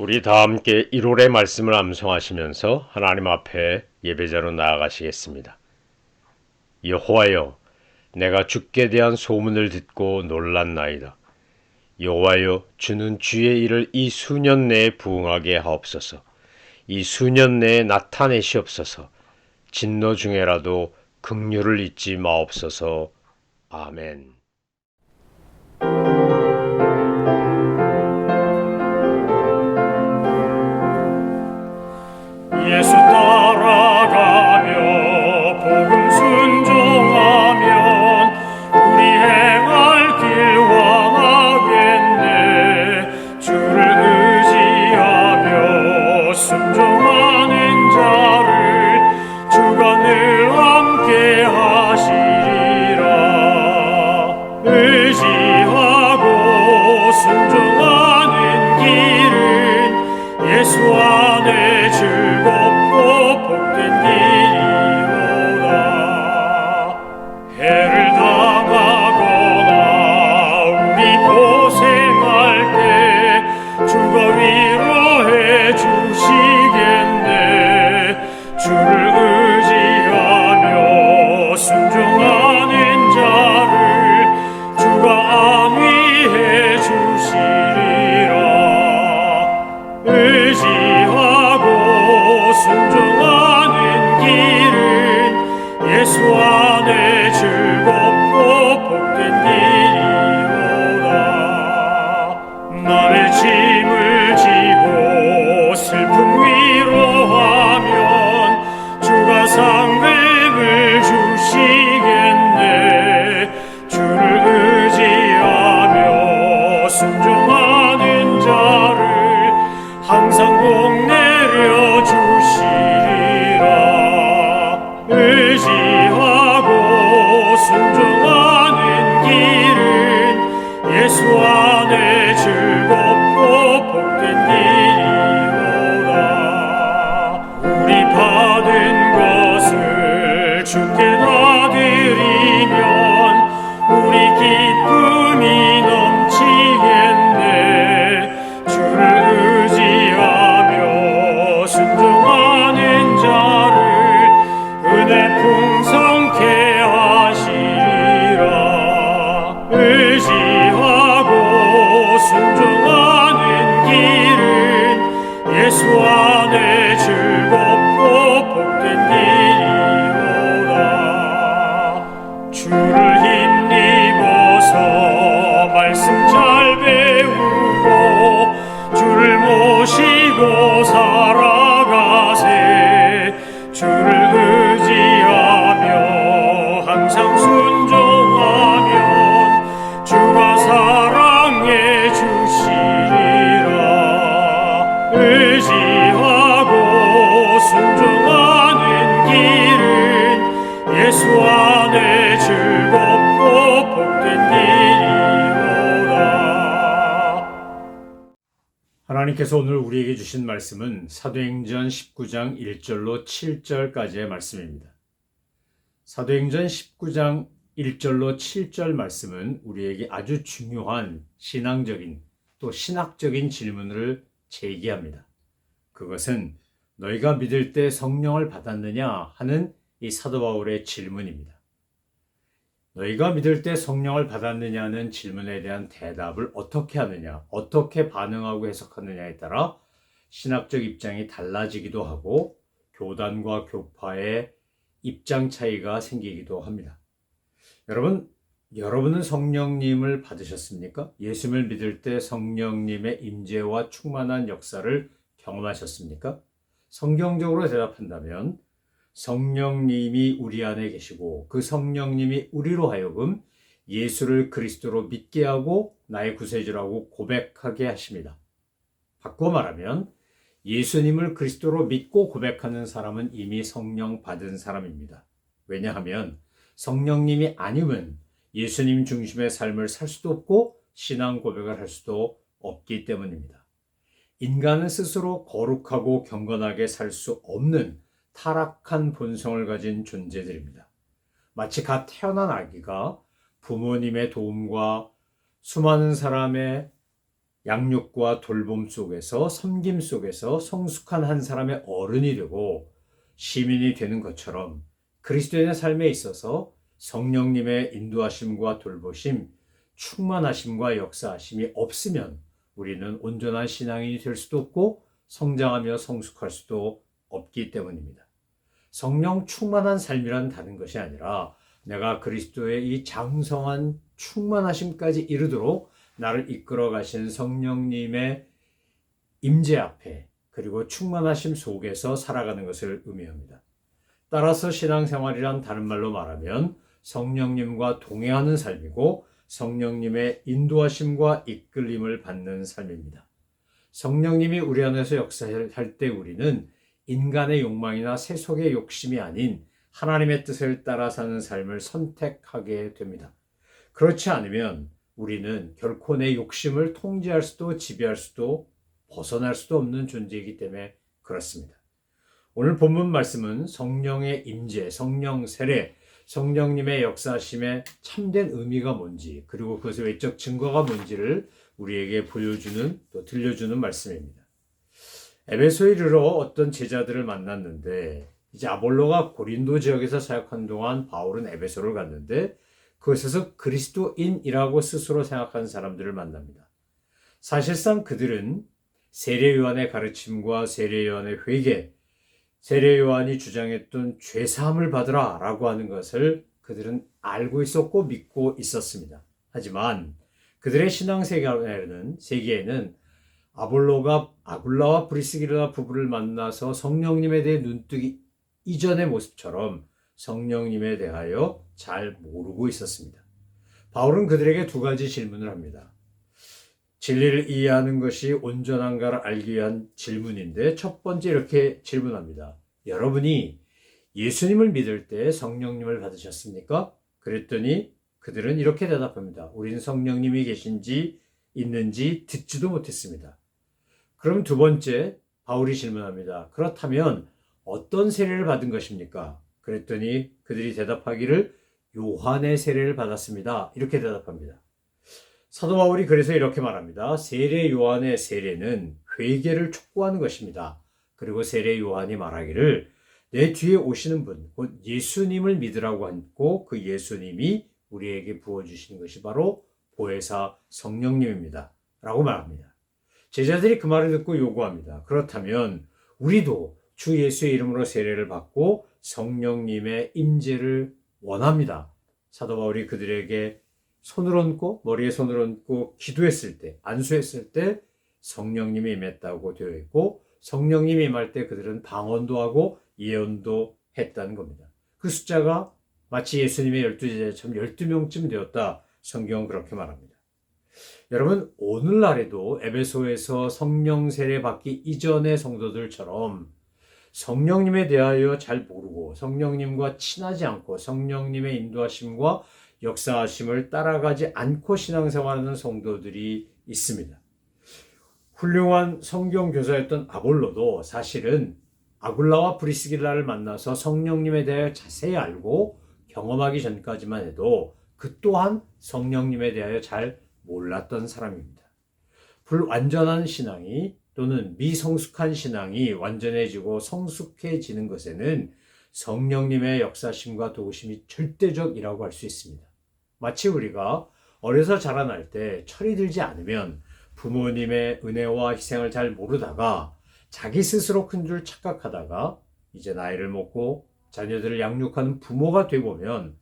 우리 다 함께 1월의 말씀을 암송하시면서 하나님 앞에 예배자로 나아가시겠습니다. 여호와여, 내가 주께 대한 소문을 듣고 놀랐나이다. 여호와여, 주는 주의 일을 이 수년 내에 부응하게 하옵소서. 이 수년 내에 나타내시옵소서. 진노 중에라도 긍휼을 잊지 마옵소서. 아멘. 예수 따라가며 복음 순종하면 우리 행할 길 왕하겠네. 주를 의지하며 순종하는 자를 주가 늘 함께 하시리라. 의지하고 순종하는 길은 예수 안에 즐겁고 복된 길이로다. 해를 당하거나 우리 고생할 때 주가 위로해 주시겠네. 주를 의지하며 순종하는 자를 주가 안위해 주시리라. 의지하고 순종하는 길은 예수 안에 즐겁고 복된 길이로다. 남의 짐을 지고 슬픔 위로하면 주가 상급을 주시겠네. 주를 의지하며 순종하는 자를 항상 복 내려 주시리라. 의지하고 순종하는 길은 예수 안에 즐겁고 복된 길이로다. 우리 받은 것을 주께 나드리면 우리 기쁨이 넘치겠네. 주를 의지하며 순종하는 자를 은혜 풍성케 하시리라. 의지하고 순종하는 길은 예수 안에 즐겁고 복된 길이로다. 주를 힘입어서 말씀 잘 배우고 주를 모시고 살아가세. 주를 의지하며 항상 순종하면 주가 사랑해 주시리라. 의지하고 순종하는 길은 예수 안에 즐겁고 복된 길이로다. 하나님께서 오늘 우리에게 주신 말씀은 사도행전 19장 1절로 7절까지의 말씀입니다. 사도행전 19장 1절로 7절 말씀은 우리에게 아주 중요한 신앙적인 또 신학적인 질문을 제기합니다. 그것은 너희가 믿을 때 성령을 받았느냐 하는 이 사도 바울의 질문입니다. 너희가 믿을 때 성령을 받았느냐는 질문에 대한 대답을 어떻게 하느냐, 어떻게 반응하고 해석하느냐에 따라 신학적 입장이 달라지기도 하고 교단과 교파의 입장 차이가 생기기도 합니다. 여러분은 성령님을 받으셨습니까? 예수를 믿을 때 성령님의 임재와 충만한 역사를 경험하셨습니까? 성경적으로 대답한다면 성령님이 우리 안에 계시고 그 성령님이 우리로 하여금 예수를 그리스도로 믿게 하고 나의 구세주라고 고백하게 하십니다. 바꿔 말하면 예수님을 그리스도로 믿고 고백하는 사람은 이미 성령 받은 사람입니다. 왜냐하면 성령님이 아니면 예수님 중심의 삶을 살 수도 없고 신앙 고백을 할 수도 없기 때문입니다. 인간은 스스로 거룩하고 경건하게 살 수 없는 타락한 본성을 가진 존재들입니다. 마치 갓 태어난 아기가 부모님의 도움과 수많은 사람의 양육과 돌봄 속에서 섬김 속에서 성숙한 한 사람의 어른이 되고 시민이 되는 것처럼 그리스도인의 삶에 있어서 성령님의 인도하심과 돌보심, 충만하심과 역사하심이 없으면 우리는 온전한 신앙인이 될 수도 없고 성장하며 성숙할 수도 없기 때문입니다. 성령 충만한 삶이란 다른 것이 아니라 내가 그리스도의 이 장성한 충만하심까지 이르도록 나를 이끌어 가신 성령님의 임재 앞에 그리고 충만하심 속에서 살아가는 것을 의미합니다. 따라서 신앙생활이란 다른 말로 말하면 성령님과 동행하는 삶이고 성령님의 인도하심과 이끌림을 받는 삶입니다. 성령님이 우리 안에서 역사할 때 우리는 인간의 욕망이나 세속의 욕심이 아닌 하나님의 뜻을 따라 사는 삶을 선택하게 됩니다. 그렇지 않으면 우리는 결코 내 욕심을 통제할 수도 지배할 수도 벗어날 수도 없는 존재이기 때문에 그렇습니다. 오늘 본문 말씀은 성령의 임재, 성령 세례, 성령님의 역사하심의 참된 의미가 뭔지 그리고 그것의 외적 증거가 뭔지를 우리에게 보여주는 또 들려주는 말씀입니다. 에베소에 이르러 어떤 제자들을 만났는데 이제 아볼로가 고린도 지역에서 사역한 동안 바울은 에베소를 갔는데 그곳에서 그리스도인이라고 스스로 생각하는 사람들을 만납니다. 사실상 그들은 세례 요한의 가르침과 세례 요한의 회개, 세례 요한이 주장했던 죄사함을 받으라 라고 하는 것을 그들은 알고 있었고 믿고 있었습니다. 하지만 그들의 신앙 세계에는 아볼로가 아굴라와 브리스길라 부부를 만나서 성령님에 대해 눈뜨기 이전의 모습처럼 성령님에 대하여 잘 모르고 있었습니다. 바울은 그들에게 두 가지 질문을 합니다. 진리를 이해하는 것이 온전한가를 알기 위한 질문인데 첫 번째 이렇게 질문합니다. 여러분이 예수님을 믿을 때 성령님을 받으셨습니까? 그랬더니 그들은 이렇게 대답합니다. 우리는 성령님이 계신지 있는지 듣지도 못했습니다. 그럼 두 번째 바울이 질문합니다. 그렇다면 어떤 세례를 받은 것입니까? 그랬더니 그들이 대답하기를 요한의 세례를 받았습니다. 이렇게 대답합니다. 사도 바울이 그래서 이렇게 말합니다. 세례 요한의 세례는 회개를 촉구하는 것입니다. 그리고 세례 요한이 말하기를 내 뒤에 오시는 분, 곧 예수님을 믿으라고 하고 그 예수님이 우리에게 부어주시는 것이 바로 보혜사 성령님입니다. 라고 말합니다. 제자들이 그 말을 듣고 요구합니다. 그렇다면 우리도 주 예수의 이름으로 세례를 받고 성령님의 임재를 원합니다. 사도 바울이 그들에게 손을 얹고 머리에 손을 얹고 기도했을 때 안수했을 때 성령님이 임했다고 되어 있고 성령님이 임할 때 그들은 방언도 하고 예언도 했다는 겁니다. 그 숫자가 마치 예수님의 12제자처럼 12명쯤 되었다. 성경은 그렇게 말합니다. 여러분 오늘날에도 에베소에서 성령 세례 받기 이전의 성도들처럼 성령님에 대하여 잘 모르고 성령님과 친하지 않고 성령님의 인도하심과 역사하심을 따라가지 않고 신앙생활하는 성도들이 있습니다. 훌륭한 성경 교사였던 아볼로도 사실은 아굴라와 브리스길라를 만나서 성령님에 대하여 자세히 알고 경험하기 전까지만 해도 그 또한 성령님에 대하여 잘 몰랐던 사람입니다. 불완전한 신앙이 또는 미성숙한 신앙이 완전해지고 성숙해지는 것에는 성령님의 역사심과 도우심이 절대적이라고 할 수 있습니다. 마치 우리가 어려서 자라날 때 철이 들지 않으면 부모님의 은혜와 희생을 잘 모르다가 자기 스스로 큰 줄 착각하다가 이제 나이를 먹고 자녀들을 양육하는 부모가 되보면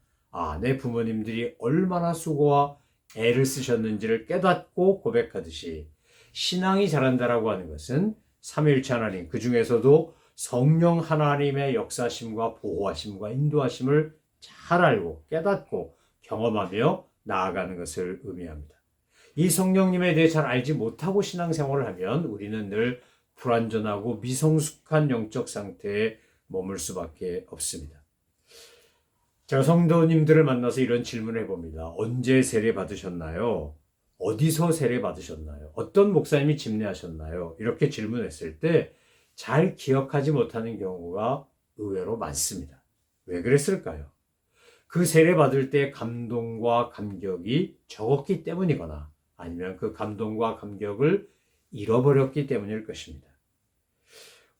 내 부모님들이 얼마나 수고와 애를 쓰셨는지를 깨닫고 고백하듯이 신앙이 자란다라고 하는 것은 삼위일체 하나님, 그 중에서도 성령 하나님의 역사심과 보호하심과 인도하심을 잘 알고 깨닫고 경험하며 나아가는 것을 의미합니다. 이 성령님에 대해 잘 알지 못하고 신앙생활을 하면 우리는 늘 불완전하고 미성숙한 영적 상태에 머물 수밖에 없습니다. 제가 성도님들을 만나서 이런 질문을 해봅니다. 언제 세례 받으셨나요? 어디서 세례 받으셨나요? 어떤 목사님이 집례하셨나요? 이렇게 질문했을 때 잘 기억하지 못하는 경우가 의외로 많습니다. 왜 그랬을까요? 그 세례 받을 때 감동과 감격이 적었기 때문이거나 아니면 그 감동과 감격을 잃어버렸기 때문일 것입니다.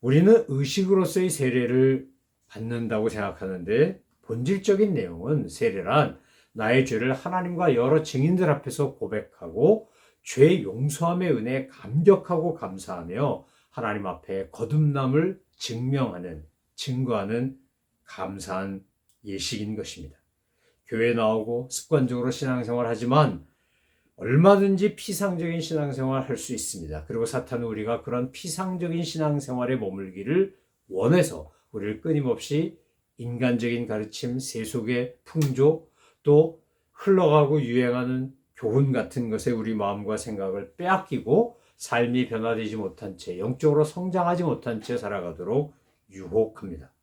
우리는 의식으로서의 세례를 받는다고 생각하는데 본질적인 내용은 세례란 나의 죄를 하나님과 여러 증인들 앞에서 고백하고 죄 용서함의 은혜에 감격하고 감사하며 하나님 앞에 거듭남을 증거하는 감사한 예식인 것입니다. 교회에 나오고 습관적으로 신앙생활 하지만 얼마든지 피상적인 신앙생활 할 수 있습니다. 그리고 사탄은 우리가 그런 피상적인 신앙생활에 머물기를 원해서 우리를 끊임없이 인간적인 가르침, 세속의 풍조, 또 흘러가고 유행하는 교훈 같은 것에 우리 마음과 생각을 빼앗기고 삶이 변화되지 못한 채, 영적으로 성장하지 못한 채 살아가도록 유혹합니다.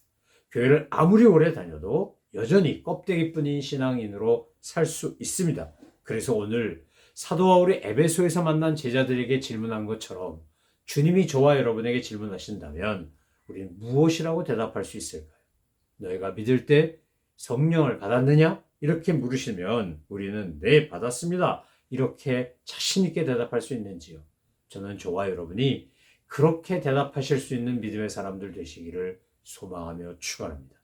교회를 아무리 오래 다녀도 여전히 껍데기뿐인 신앙인으로 살 수 있습니다. 그래서 오늘 사도 바울이 에베소에서 만난 제자들에게 질문한 것처럼 주님이 저와 여러분에게 질문하신다면 우리는 무엇이라고 대답할 수 있을까요? 너희가 믿을 때 성령을 받았느냐? 이렇게 물으시면 우리는 네, 받았습니다. 이렇게 자신 있게 대답할 수 있는지요? 저는 저와 여러분이 그렇게 대답하실 수 있는 믿음의 사람들 되시기를 소망하며 축원합니다.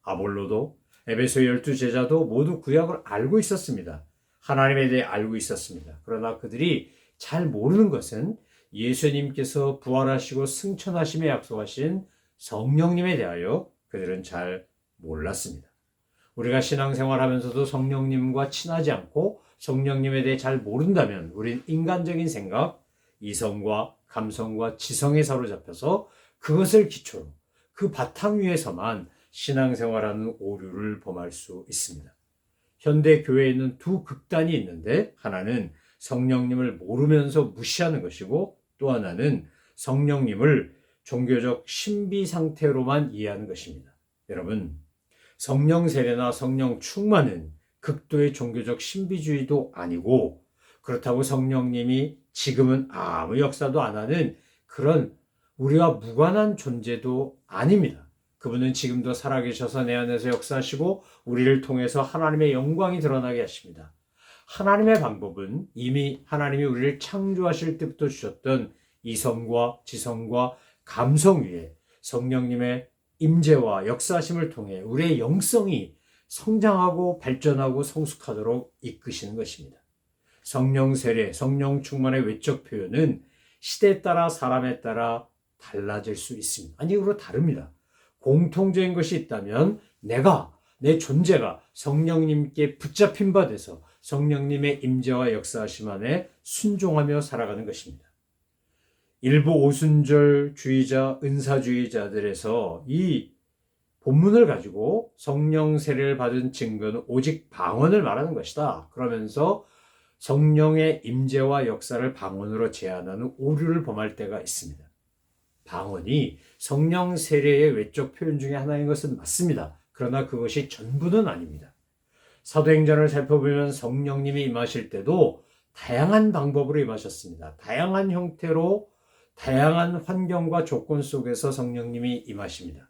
아볼로도 에베소 12제자도 모두 구약을 알고 있었습니다. 하나님에 대해 알고 있었습니다. 그러나 그들이 잘 모르는 것은 예수님께서 부활하시고 승천하심에 약속하신 성령님에 대하여 그들은 잘 몰랐습니다. 우리가 신앙생활하면서도 성령님과 친하지 않고 성령님에 대해 잘 모른다면 우린 인간적인 생각, 이성과 감성과 지성에 사로잡혀서 그것을 기초로 그 바탕 위에서만 신앙생활하는 오류를 범할 수 있습니다. 현대 교회에는 두 극단이 있는데 하나는 성령님을 모르면서 무시하는 것이고 또 하나는 성령님을 종교적 신비 상태로만 이해하는 것입니다. 여러분, 성령 세례나 성령 충만은 극도의 종교적 신비주의도 아니고 그렇다고 성령님이 지금은 아무 역사도 안 하는 그런 우리와 무관한 존재도 아닙니다. 그분은 지금도 살아계셔서 내 안에서 역사하시고 우리를 통해서 하나님의 영광이 드러나게 하십니다. 하나님의 방법은 이미 하나님이 우리를 창조하실 때부터 주셨던 이성과 지성과 감성 위에 성령님의 임재와 역사하심을 통해 우리의 영성이 성장하고 발전하고 성숙하도록 이끄시는 것입니다. 성령 세례, 성령 충만의 외적 표현은 시대에 따라 사람에 따라 달라질 수 있습니다. 아니, 그리고 다릅니다. 공통적인 것이 있다면 내 존재가 성령님께 붙잡힌 바 돼서 성령님의 임재와 역사하심 안에 순종하며 살아가는 것입니다. 일부 오순절주의자, 은사주의자들에서 이 본문을 가지고 성령 세례를 받은 증거는 오직 방언을 말하는 것이다. 그러면서 성령의 임재와 역사를 방언으로 제한하는 오류를 범할 때가 있습니다. 방언이 성령 세례의 외적 표현 중에 하나인 것은 맞습니다. 그러나 그것이 전부는 아닙니다. 사도행전을 살펴보면 성령님이 임하실 때도 다양한 방법으로 임하셨습니다. 다양한 형태로 다양한 환경과 조건 속에서 성령님이 임하십니다.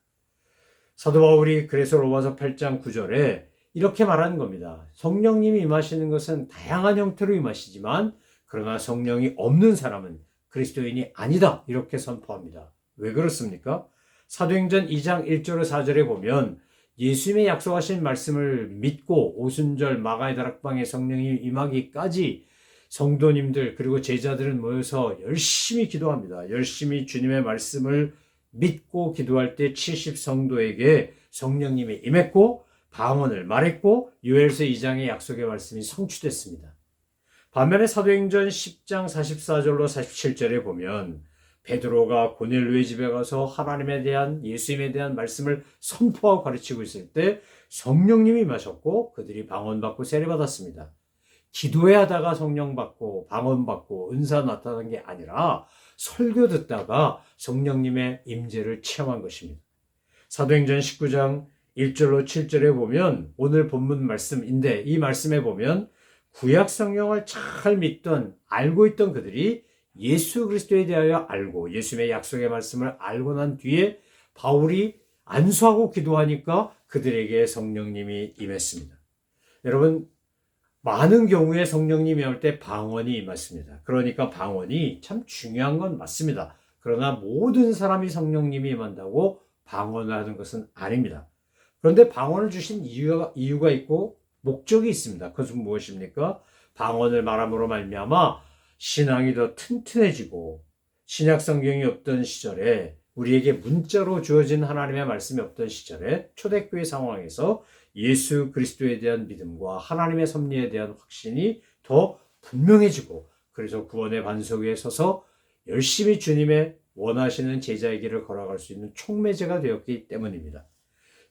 사도 바울이 그래서 로마서 8장 9절에 이렇게 말하는 겁니다. 성령님이 임하시는 것은 다양한 형태로 임하시지만 그러나 성령이 없는 사람은 그리스도인이 아니다. 이렇게 선포합니다. 왜 그렇습니까? 사도행전 2장 1절에 4절에 보면 예수님의 약속하신 말씀을 믿고 오순절 마가의 다락방에 성령이 임하기까지 성도님들 그리고 제자들은 모여서 열심히 기도합니다. 열심히 주님의 말씀을 믿고 기도할 때 70성도에게 성령님이 임했고 방언을 말했고 요엘서 2장의 약속의 말씀이 성취됐습니다. 반면에 사도행전 10장 44절로 47절에 보면 베드로가 고넬료의 집에 가서 하나님에 대한 예수님에 대한 말씀을 선포하고 가르치고 있을 때 성령님이 임하셨고 그들이 방언받고 세례받았습니다. 기도해 하다가 성령 받고 방언 받고 은사 나타난 게 아니라 설교 듣다가 성령님의 임재를 체험한 것입니다. 사도행전 19장 1절로 7절에 보면 오늘 본문 말씀인데 이 말씀에 보면 구약 성경을 잘 믿던 알고 있던 그들이 예수 그리스도에 대하여 알고 예수님의 약속의 말씀을 알고 난 뒤에 바울이 안수하고 기도하니까 그들에게 성령님이 임했습니다. 여러분, 많은 경우에 성령님이 올 때 방언이 임했습니다. 그러니까 방언이 참 중요한 건 맞습니다. 그러나 모든 사람이 성령님이 임한다고 방언을 하는 것은 아닙니다. 그런데 방언을 주신 이유가 있고 목적이 있습니다. 그것은 무엇입니까? 방언을 말함으로 말미암아 신앙이 더 튼튼해지고 신약 성경이 없던 시절에 우리에게 문자로 주어진 하나님의 말씀이 없던 시절에 초대교회 상황에서 예수 그리스도에 대한 믿음과 하나님의 섭리에 대한 확신이 더 분명해지고 그래서 구원의 반석 위에 서서 열심히 주님의 원하시는 제자의 길을 걸어갈 수 있는 촉매제가 되었기 때문입니다.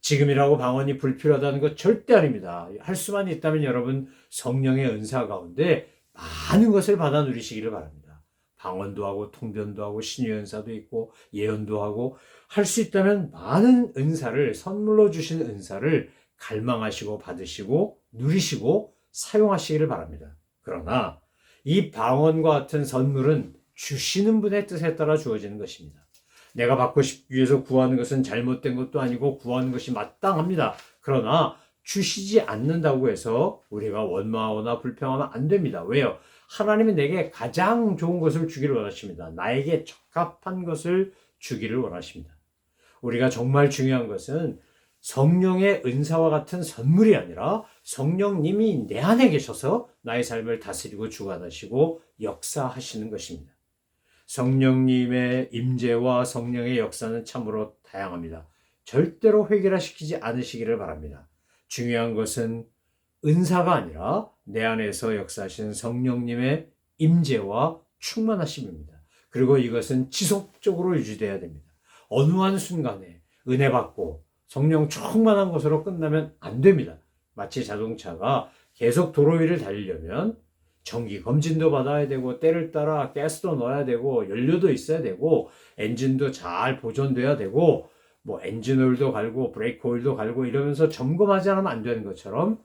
지금이라고 방언이 불필요하다는 것 절대 아닙니다. 할 수만 있다면 여러분 성령의 은사 가운데 많은 것을 받아 누리시기를 바랍니다. 방언도 하고 통변도 하고 신유의 은사도 있고 예언도 하고 할 수 있다면 많은 은사를 선물로 주신 은사를 갈망하시고 받으시고 누리시고 사용하시기를 바랍니다. 그러나 이 방언과 같은 선물은 주시는 분의 뜻에 따라 주어지는 것입니다. 내가 받고 싶기 위해서 구하는 것은 잘못된 것도 아니고 구하는 것이 마땅합니다. 그러나 주시지 않는다고 해서 우리가 원망하거나 불평하면 안 됩니다. 왜요? 하나님은 내게 가장 좋은 것을 주기를 원하십니다. 나에게 적합한 것을 주기를 원하십니다. 우리가 정말 중요한 것은 성령의 은사와 같은 선물이 아니라 성령님이 내 안에 계셔서 나의 삶을 다스리고 주관하시고 역사하시는 것입니다. 성령님의 임재와 성령의 역사는 참으로 다양합니다. 절대로 획일화시키지 않으시기를 바랍니다. 중요한 것은 은사가 아니라 내 안에서 역사하시는 성령님의 임재와 충만하심입니다. 그리고 이것은 지속적으로 유지되어야 됩니다. 어느 한 순간에 은혜 받고 성령 충만한 것으로 끝나면 안 됩니다. 마치 자동차가 계속 도로 위를 달리려면 정기 검진도 받아야 되고 때를 따라 가스도 넣어야 되고 연료도 있어야 되고 엔진도 잘 보존돼야 되고 뭐 엔진 오일도 갈고 브레이크 오일도 갈고 이러면서 점검하지 않으면 안 되는 것처럼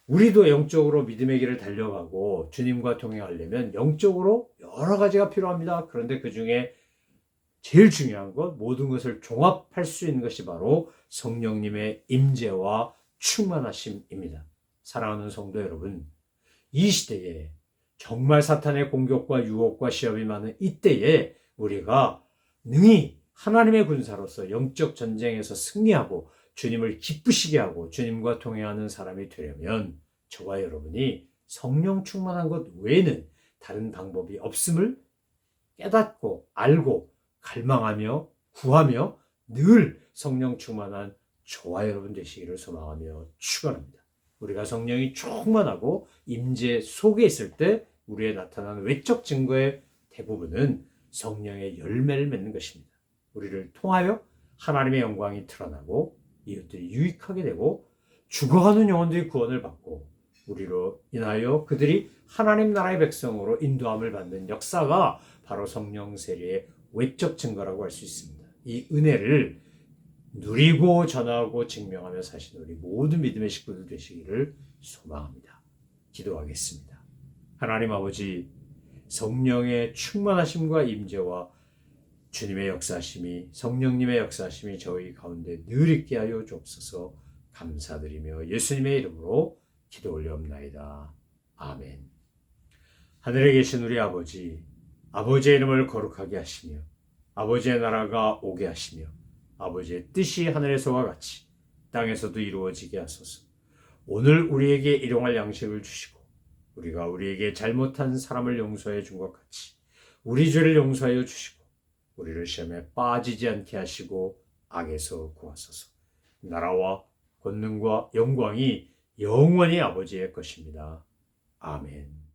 우리도 영적으로 믿음의 길을 달려가고 주님과 동행하려면 영적으로 여러 가지가 필요합니다. 그런데 그 중에 제일 중요한 것, 모든 것을 종합할 수 있는 것이 바로 성령님의 임재와 충만하심입니다. 사랑하는 성도 여러분, 이 시대에 정말 사탄의 공격과 유혹과 시험이 많은 이때에 우리가 능히 하나님의 군사로서 영적 전쟁에서 승리하고 주님을 기쁘시게 하고 주님과 동행하는 사람이 되려면 저와 여러분이 성령 충만한 것 외에는 다른 방법이 없음을 깨닫고 알고 갈망하며 구하며 늘 성령 충만한 저와 여러분 되시기를 소망하며 축원합니다. 우리가 성령이 충만하고 임재 속에 있을 때 우리에 나타나는 외적 증거의 대부분은 성령의 열매를 맺는 것입니다. 우리를 통하여 하나님의 영광이 드러나고 이웃들이 유익하게 되고 죽어가는 영혼들이 구원을 받고 우리로 인하여 그들이 하나님 나라의 백성으로 인도함을 받는 역사가 바로 성령 세례의 외적 증거라고 할 수 있습니다. 이 은혜를 누리고 전하고 증명하며 사시는 우리 모든 믿음의 식구들 되시기를 소망합니다. 기도하겠습니다. 하나님 아버지, 성령의 충만하심과 임재와 주님의 역사하심이 성령님의 역사하심이 저희 가운데 늘 있게 하여 주옵소서. 감사드리며 예수님의 이름으로 기도 올려옵나이다. 아멘. 하늘에 계신 우리 아버지, 아버지의 이름을 거룩하게 하시며 아버지의 나라가 오게 하시며 아버지의 뜻이 하늘에서와 같이 땅에서도 이루어지게 하소서. 오늘 우리에게 일용할 양식을 주시고 우리가 우리에게 잘못한 사람을 용서해 준 것 같이 우리 죄를 용서하여 주시고 우리를 시험에 빠지지 않게 하시고 악에서 구하소서. 나라와 권능과 영광이 영원히 아버지의 것입니다. 아멘.